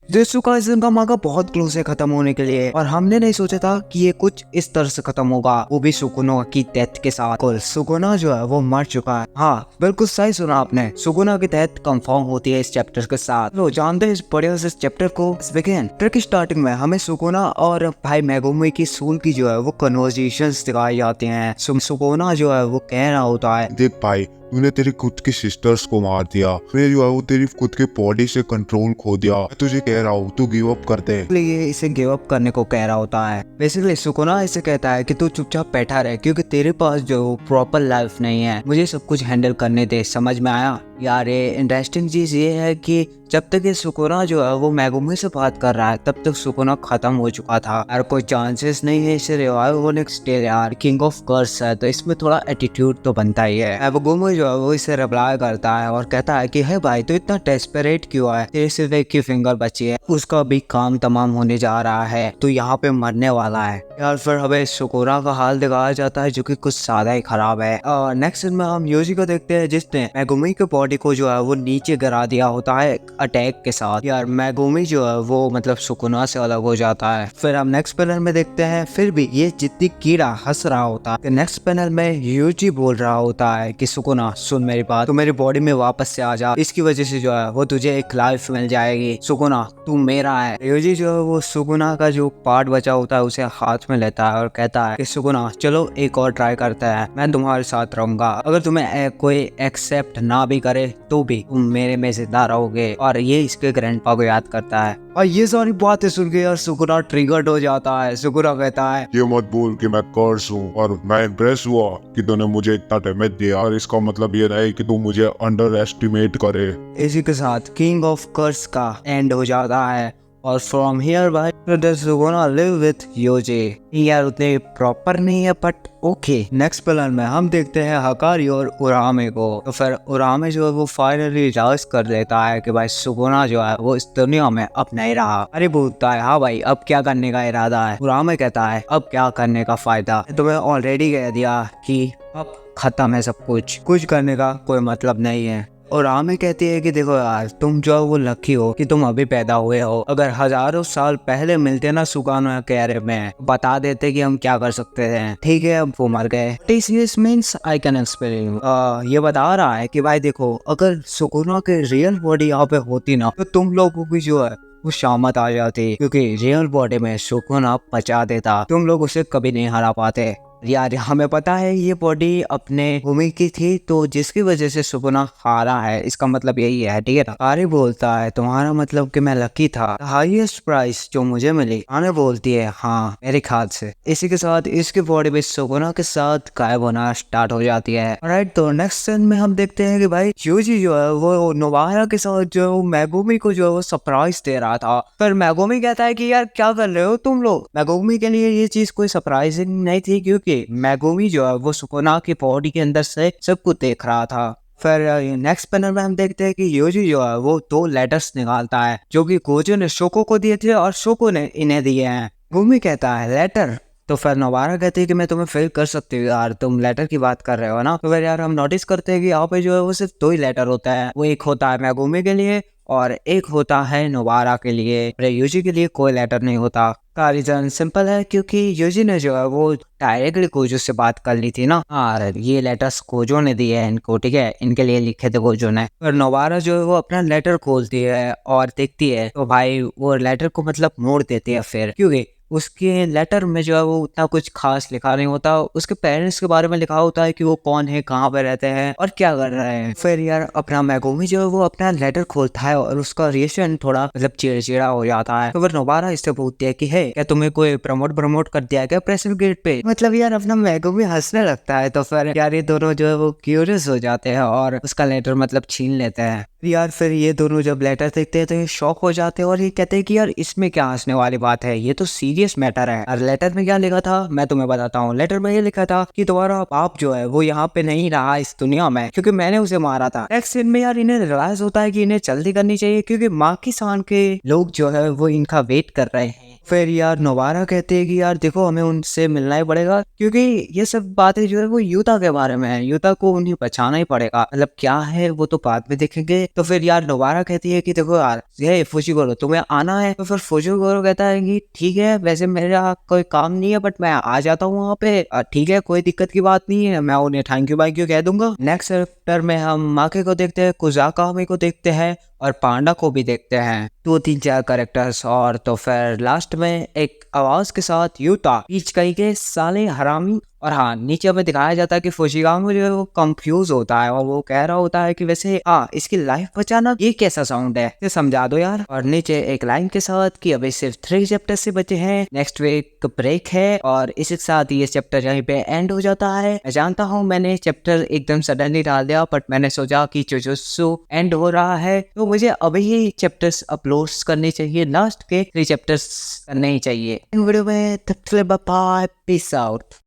जेसुका इस मांगा बहुत क्लोज है खत्म होने के लिए और हमने नहीं सोचा था कि ये कुछ इस तरह से खत्म होगा, वो भी सुकुना की डेथ के साथ। कुल सुकुना जो है वो मर चुका है। हाँ बिल्कुल सही सुना आपने, सुकुना की डेथ कंफर्म होती है इस चैप्टर के साथ। तो जानते हैं इस बढ़िया से चैप्टर को। ट्रैक की स्टार्टिंग में हमें सुकुना और भाई मेगुमी की सोल की जो है वो कन्वर्सेशंस दिखाई जाती हैं। सुकुना जो है वो कह रहा होता है, देख भाई, तूने तेरी खुद की सिस्टर्स को मार दिया, फिर जो है वो तेरी खुद के बॉडी से कंट्रोल खो दिया। मैं तुझे कह रहा हूँ तू गिव अप कर दे। ये इसे गिव अप करने को कह रहा होता है। बेसिकली सुकुना इसे कहता है कि तू चुपचाप बैठा रहे क्योंकि तेरे पास जो प्रॉपर लाइफ नहीं है, मुझे सब कुछ हैंडल करने दे। समझ में आया यार। ये इंटरेस्टिंग चीज ये है कि जब तक ये सुकुना जो है वो मेगुमी से बात कर रहा है तब तक सुकुना खत्म हो चुका था और कोई चांसेस नहीं है इसे रिवाइव होने के। यार किंग ऑफ कर्स है तो इसमें थोड़ा एटीट्यूड तो बनता ही है। मेगुमी जो है वो इसे रिप्लाई करता है और कहता है कि हे भाई तो इतना डेस्परेट क्यों है, तेरे सिर्फ एक ही फिंगर बची है, उसका भी काम तमाम होने जा रहा है, तो यहाँ पे मरने वाला है। यार फिर हमें सुकुना का हाल दिखाया जाता है जो कि कुछ ज्यादा ही खराब है। और नेक्स्ट सीन में हम योजी को देखते हैं जिसने मेगुमी के बॉडी को जो है वो नीचे गिरा दिया होता है अटैक के साथ। यार मेगुमी जो है वो मतलब सुकुना से अलग हो जाता है। फिर हम नेक्स्ट पैनल में देखते हैं फिर भी ये जिद्दी कीड़ा हंस रहा होता है। नेक्स्ट पैनल में यूजी बोल रहा होता है कि सुकुना सुन मेरी बात, तू मेरी बॉडी में वापस से आ जा, इसकी वजह से जो है वो तुझे एक लाइफ मिल जाएगी। सुकुना तू मेरा है। यूजी जो है वो सुकुना का जो पार्ट बचा होता है उसे हाथ में लेता है और कहता है कि सुकुना चलो एक और ट्राई करता है, मैं तुम्हारे साथ रहूंगा, अगर तुम्हें कोई एक्सेप्ट ना भी करे तो भी तुम मेरे में जिंदा रहोगे। और ये इसके ग्रैंडपा को याद करता है और ये सारी बातें सुन के यार सुकुना ट्रिगर्ड हो जाता है। सुकुना कहता है ये मत बोल कि मैं कर्स हूँ और मैं इम्प्रेस हुआ कि तूने मुझे इतना डैमेज दिया, और इसका मतलब ये नहीं कि तू मुझे अंडर एस्टिमेट करे। इसी के साथ किंग ऑफ कर्स का एंड हो जाता है और फ्रॉम हियर भाई सुकुना लिव विथ योजी। यार उतने प्रॉपर नहीं है बट ओके। नेक्स्ट प्लान में हम देखते हैं हकारी और उरामे को। तो फिर उरामे जो है वो फाइनली रियलाइज कर लेता है कि भाई सुकुना जो है वो इस दुनिया में अब नहीं रहा। अरे बोलता है हाँ भाई अब क्या करने का इरादा है। उरामे कहता है अब क्या करने का फायदा, तुम्हें ऑलरेडी कह दिया कि अब खत्म है सब कुछ करने का कोई मतलब नहीं है। और आमे कहती है कि देखो यार तुम जो वो लकी हो कि तुम अभी पैदा हुए हो, अगर हजारों साल पहले मिलते ना सुकानो कैरे में बता देते कि हम क्या कर सकते थे। ठीक है अब वो मर गए। TCS means I can explain. ये बता रहा है कि भाई देखो अगर सुकुना के रियल बॉडी यहाँ पे होती ना तो तुम लोगों की जो है वो शामत आ जाती, क्योंकि रियल बॉडी में सुकुना पचा देता, तुम लोग उसे कभी नहीं हरा पाते। यार हमें पता है ये बॉडी अपने भूमि की थी तो जिसकी वजह से सुकुना हारा है, इसका मतलब यही है। ठीक है ना। आरे बोलता है तुम्हारा मतलब कि मैं लकी था, हाईएस्ट प्राइस जो मुझे मिली। आने बोलती है हाँ मेरे ख्याल से। इसी के साथ इसकी बॉडी भी सुकुना के साथ गायब होना स्टार्ट हो जाती है। राइट तो नेक्स्ट सीन में हम देखते हैं कि भाई यूजी जो है वो नोबारा के साथ जो मेगुमी को जो है वो सरप्राइज दे रहा था। पर मेगुमी कहता है कि यार क्या कर रहे हो तुम लोग। मेगुमी के लिए ये चीज कोई सरप्राइजिंग नहीं थी क्योंकि मेगुमी जो है वो सुकुना की बॉडी के अंदर से सब कुछ देख रहा था। फिर नेक्स्ट पैनल में हम देखते हैं कि योजी जो है वो 2 लेटर्स निकालता है जो कि गोजो ने शोको को दिए थे और शोको ने इन्हें दिए हैं। गुमी कहता है लेटर, तो फिर नोबारा कहती है कि मैं तुम्हें फेल कर सकती हूँ यार, तुम लेटर की बात कर रहे हो ना। तो फिर यार हम नोटिस करते हैं कि यहाँ पे जो है वो सिर्फ 2 ही लेटर होता है। वो एक होता है मेगुमी के लिए और एक होता है नोबारा के लिए। यूजी के लिए कोई लेटर नहीं होता। का रीजन सिंपल है क्योंकि यूजी ने जो है वो डायरेक्टली कोजो से बात कर ली थी ना। और ये लेटर्स कोजो ने दिए हैं इनको, ठीक है, इनके लिए लिखे थे कोजो ने। पर नोबारा जो है वो अपना लेटर खोलती है और देखती है तो भाई वो लेटर को मतलब मोड़ देती है फिर, क्योंकि उसके लेटर में जो है वो उतना कुछ खास लिखा नहीं होता। उसके पेरेंट्स के बारे में लिखा होता है कि वो कौन है, कहाँ पे रहते हैं और क्या कर रहे हैं। फिर यार अपना मेगुमी जो है वो अपना लेटर खोलता है और उसका रिएक्शन थोड़ा मतलब चिड़चिड़ा हो जाता है। तो फिर नोबारा इससे पूछती है कि है क्या तुम्हें कोई प्रमोट कर दिया क्या प्रेस गेट पे। मतलब यार अपना मेगुमी हंसने लगता है। तो फिर यार ये दोनों जो है वो क्यूरियस हो जाते हैं और उसका लेटर मतलब छीन लेते हैं। यार फिर ये दोनों जब लेटर देखते हैं तो ये शॉक हो जाते हैं और ये कहते हैं कि यार इसमें क्या हंसने वाली बात है, ये तो सीरियस मैटर है। और लेटर में क्या लिखा था मैं तुम्हें बताता हूँ। लेटर में ये लिखा था कि तुम्हारा बाप जो है वो यहाँ पे नहीं रहा इस दुनिया में क्योंकि मैंने उसे मारा था। नेक्स्ट सीन में यार इन्हें रियलाइज होता है कि इन्हें जल्दी करनी चाहिए क्योंकि माँ किसान के लोग जो है वो इनका वेट कर रहे हैं। फिर यार नोबारा कहते हैं कि यार देखो हमें उनसे मिलना ही पड़ेगा, क्योंकि ये सब बातें जो है वो यूता के बारे में है, यूता को उन्हें बचाना ही पड़ेगा। मतलब क्या है वो तो बाद में देखेंगे। तो फिर यार नोबारा कहती है कि देखो यार ये फुजिगोरो तुम्हें आना है। तो फिर फुजिगोरो कहता है कि ठीक है, वैसे मेरा कोई काम नहीं है बट मैं आ जाता हूँ वहाँ पे, ठीक है कोई दिक्कत की बात नहीं है, मैं उन्हें थैंक यू बाइक यू कह दूंगा। नेक्स्ट चैप्टर में हम माके को देखते हैं, कुजाकामी को देखते हैं और पांडा को भी देखते हैं, 2-3-4 कैरेक्टर्स। और तो फिर लास्ट में एक आवाज के साथ यूता पीच कही के साले हरामी। और हाँ, नीचे हमें दिखाया जाता है कि फुजिगामी जो है वो कंफ्यूज होता है और वो कह रहा होता है कि वैसे इसकी लाइफ बचाना ये कैसा साउंड है, ये समझा दो यार। और नीचे एक लाइन के साथ कि अभी सिर्फ 3 चैप्टर से बचे हैं, नेक्स्ट वीक ब्रेक है। और इसी के साथ ये चैप्टर यहीं पे एंड हो जाता है। मैं जानता हूँ मैंने चैप्टर एकदम सडनली डाल दिया, बट मैंने सोचा कि जुजुत्सु एंड हो रहा है तो मुझे अभी ही चैप्टर्स अपलोड करने चाहिए, लास्ट के 3 चैप्टर्स करने ही चाहिए। वीडियो में तब तक बाय, पीस आउट।